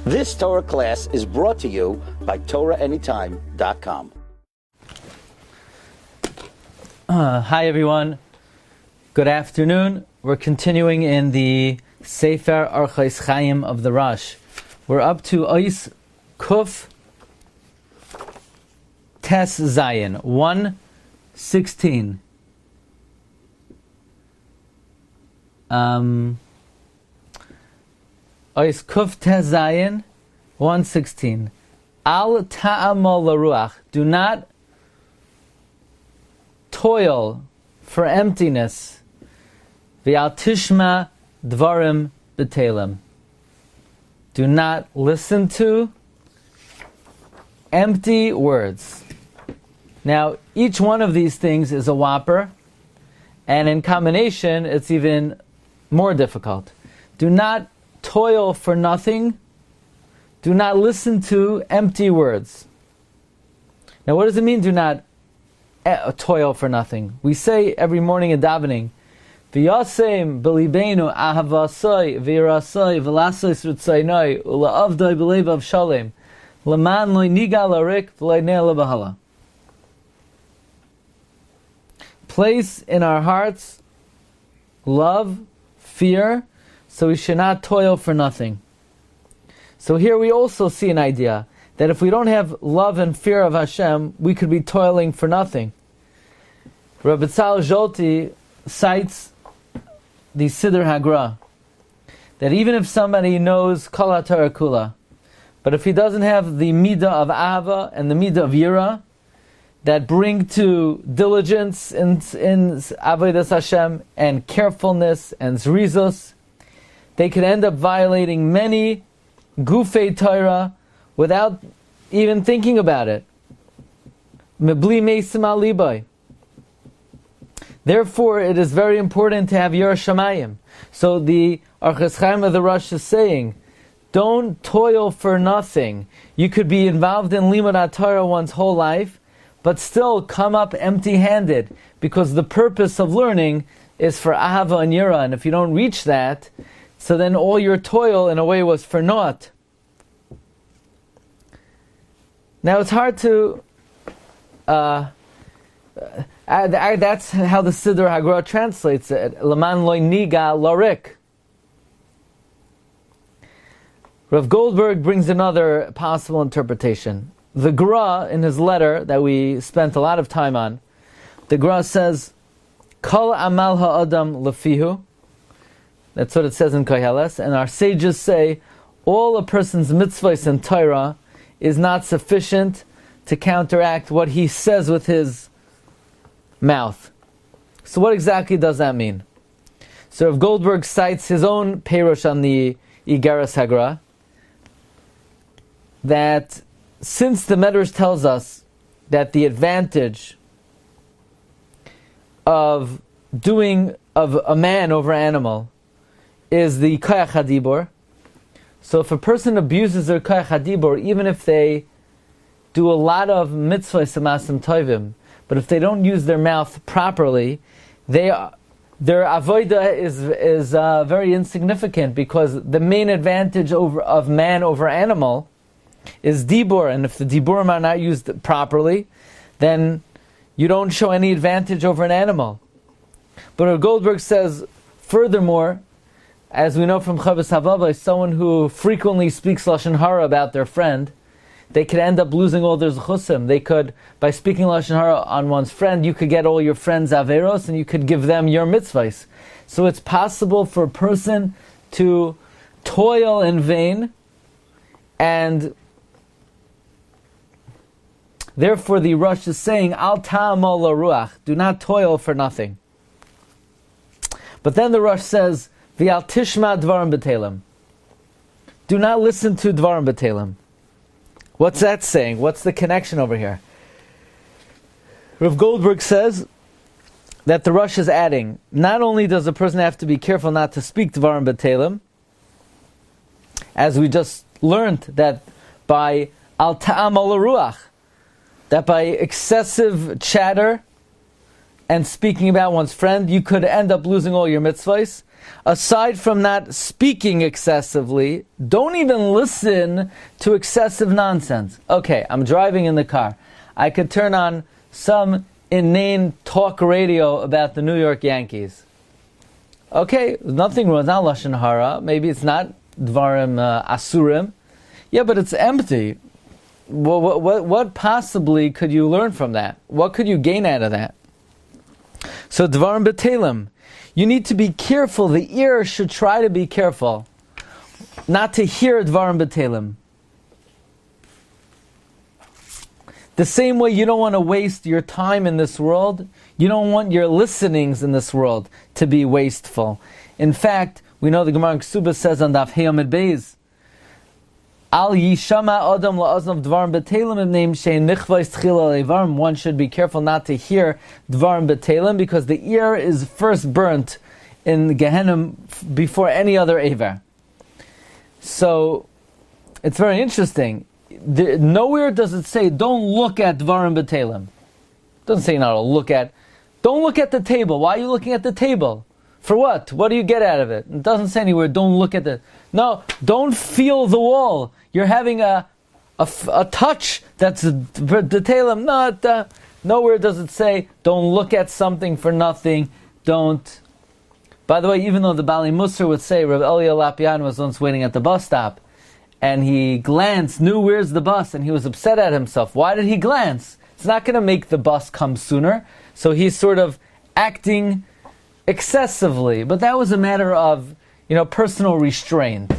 This Torah class is brought to you by TorahAnytime.com. Hi everyone. Good afternoon. We're continuing in the Sefer Orchos Chaim of the Rosh. We're up to Ois Kuf Tes Zayin 1:16. Ois Kuf Tes Zayin 1:16. Al ta'amol laruach. Do not toil for emptiness. V'al tishma dvarim b'telem. Do not listen to empty words. Now, each one of these things is a whopper, and in combination, it's even more difficult. Do not toil for nothing. Do not listen to empty words. Now, what does it mean, do not toil for nothing? We say every morning in davening, V'yasem b'libeinu ahavasoi v'yirasoi v'lasoi srutzainoi u'la'avdoi b'leiv avshalem l'man loy niga larik v'loy ne'el b'hala. Place in our hearts love, fear, so we should not toil for nothing. So here we also see an idea that if we don't have love and fear of Hashem, we could be toiling for nothing. Rabbi Zolti cites the Siddur Hagra, that even if somebody knows Kol HaTorah Kula, but if he doesn't have the midah of Ahava and the midah of Yira that bring to diligence in Avodas Hashem and carefulness and zrizos, they could end up violating many Gufei Torah without even thinking about it. Mebli meisim al libay. Therefore, it is very important to have Yer Shamayim. So the Orchos Chaim of the Rosh is saying, don't toil for nothing. You could be involved in Limud Torah one's whole life, but still come up empty-handed, because the purpose of learning is for Ahava and Yira, and if you don't reach that, so then all your toil in a way was for naught. Now it's hard to... that's how the Siddur Hagra translates it. Laman loy niga larik. Rav Goldberg brings another possible interpretation. The Gra, in his letter that we spent a lot of time on, the Gra says, Kol amal ha'adam lefihu. That's what it says in Koheles. And our sages say, all a person's mitzvos and Torah is not sufficient to counteract what he says with his mouth. So what exactly does that mean? So Rav Goldberg cites his own perush on the Igeres Hagra, that since the Medrash tells us that the advantage of a man over animal is the koyach hadibor, so if a person abuses their koyach hadibor, even if they do a lot of mitzvahs amasim tovim, but if they don't use their mouth properly, their avodah is very insignificant, because the main advantage of man over animal is dibur, and if the diburim are not used properly, then you don't show any advantage over an animal. But Goldberg says, furthermore, as we know from Chavos Havava, someone who frequently speaks Lashon Hara about their friend, they could end up losing all their zechusim. They could, by speaking Lashon Hara on one's friend, you could get all your friends' averos, and you could give them your mitzvahs. So it's possible for a person to toil in vain, and therefore the Rosh is saying, Al ta'amol laruach, do not toil for nothing. But then the Rosh says, V'al tishma dvarim b'telem. Do not listen to dvarim b'telem. What's that saying? What's the connection over here? Rav Goldberg says that the Rosh is adding, not only does a person have to be careful not to speak dvarim b'telem, as we just learned that by al ta'amol laruach, that by excessive chatter and speaking about one's friend, you could end up losing all your mitzvos. Aside from not speaking excessively, don't even listen to excessive nonsense. Okay, I'm driving in the car. I could turn on some inane talk radio about the New York Yankees. Okay, nothing wrong. It's not Lashon Hara. Maybe it's not Dvarim Asurim. Yeah, but it's empty. What possibly could you learn from that? What could you gain out of that? So Dvarim B'Telim. You need to be careful. The ear should try to be careful not to hear Dvarim B'Telim. The same way you don't want to waste your time in this world, you don't want your listenings in this world to be wasteful. In fact, we know the Gemara in Ksubah says on Daf Hey Amud Beis, Al yishama adam la'aznav dvarim b'telim im shein nichvais tchila levarim. One should be careful not to hear dvarim b'telim because the ear is first burnt in Gehenna before any other aver. So it's very interesting. Nowhere does it say don't look at dvarim b'telim. It doesn't say not to look at. Don't look at the table. Why are you looking at the table? For what? What do you get out of it? It doesn't say anywhere, don't look at the... No, don't feel the wall. You're having a touch that's B'Telim. Nowhere does it say, don't look at something for nothing. Don't... By the way, even though the Bali Musar would say, Rabbi Eliyah Lapian was once waiting at the bus stop, and he glanced, knew where's the bus, and he was upset at himself. Why did he glance? It's not going to make the bus come sooner. So he's sort of acting excessively, but that was a matter of, personal restraint,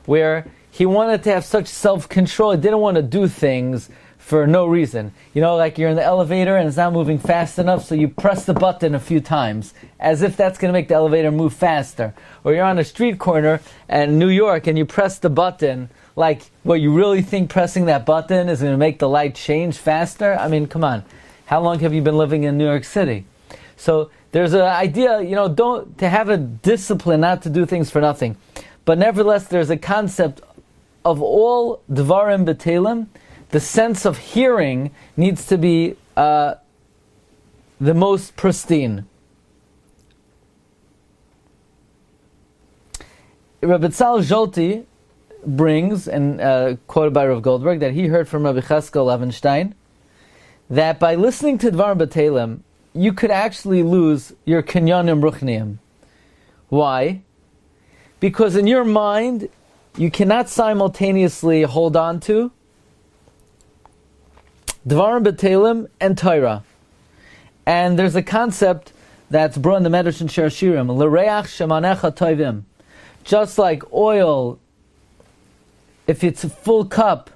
where he wanted to have such self-control. He didn't want to do things for no reason. Like you're in the elevator and it's not moving fast enough, so you press the button a few times, as if that's going to make the elevator move faster. Or you're on a street corner in New York and you press the button, like, you really think pressing that button is going to make the light change faster? I mean, come on. How long have you been living in New York City? So there's an idea, to have a discipline not to do things for nothing. But nevertheless, there's a concept of all Dvarim B'Telim. The sense of hearing needs to be the most pristine. Rabbi Tzal Zolti brings, and quoted by Rav Goldberg, that he heard from Rabbi Cheskel Levenstein, that by listening to Dvarim B'Telim, you could actually lose your kinyanim ruchniim. Why? Because in your mind, you cannot simultaneously hold on to Dvarim B'Telim and Torah. And there's a concept that's brought in the Medrash and Shir Shirim, L'reach shemanecha toivim. Just like oil, if it's a full cup,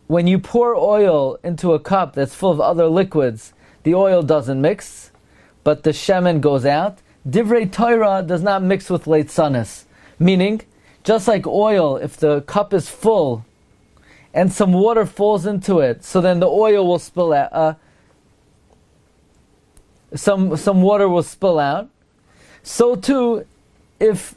when you pour oil into a cup that's full of other liquids, the oil doesn't mix, but the shemen goes out. Divrei Torah does not mix with leitzanis. Meaning, just like oil, if the cup is full and some water falls into it, so then the oil will spill out. Some water will spill out. So too, if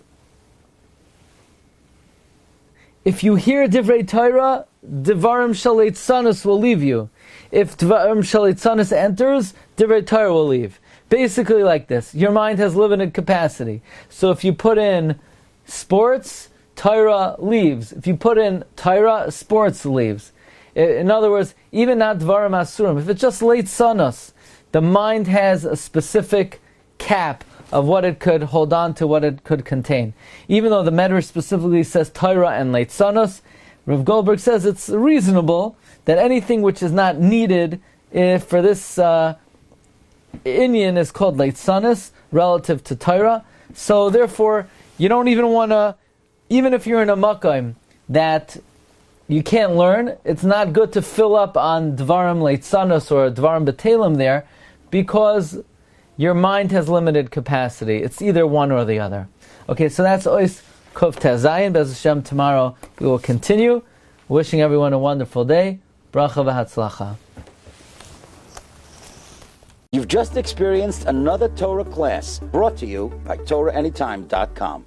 you hear Divrei Torah, Devarim Shaleitzanis will leave you. If Devarim Shaleitzanis enters, Divrei Torah will leave. Basically like this. Your mind has limited capacity. So if you put in sports, Torah leaves. If you put in Torah, sports leaves. In other words, even not Dvarim Asurim. If it's just Leitzanos, the mind has a specific cap of what it could hold on to, what it could contain. Even though the Medrash specifically says Torah and Leitzanos, Rav Goldberg says it's reasonable that anything which is not needed for this inyan is called Leitzanos relative to Torah. So therefore, you don't even want to, even if you're in a makam that you can't learn, it's not good to fill up on Dvarim Leitzanos or Dvarim B'Telim there, because your mind has limited capacity. It's either one or the other. Okay, so that's Ois Kuf Tezayin. Bez Hashem, tomorrow we will continue. Wishing everyone a wonderful day. Bracha v'hatzlacha. You've just experienced another Torah class brought to you by TorahAnytime.com.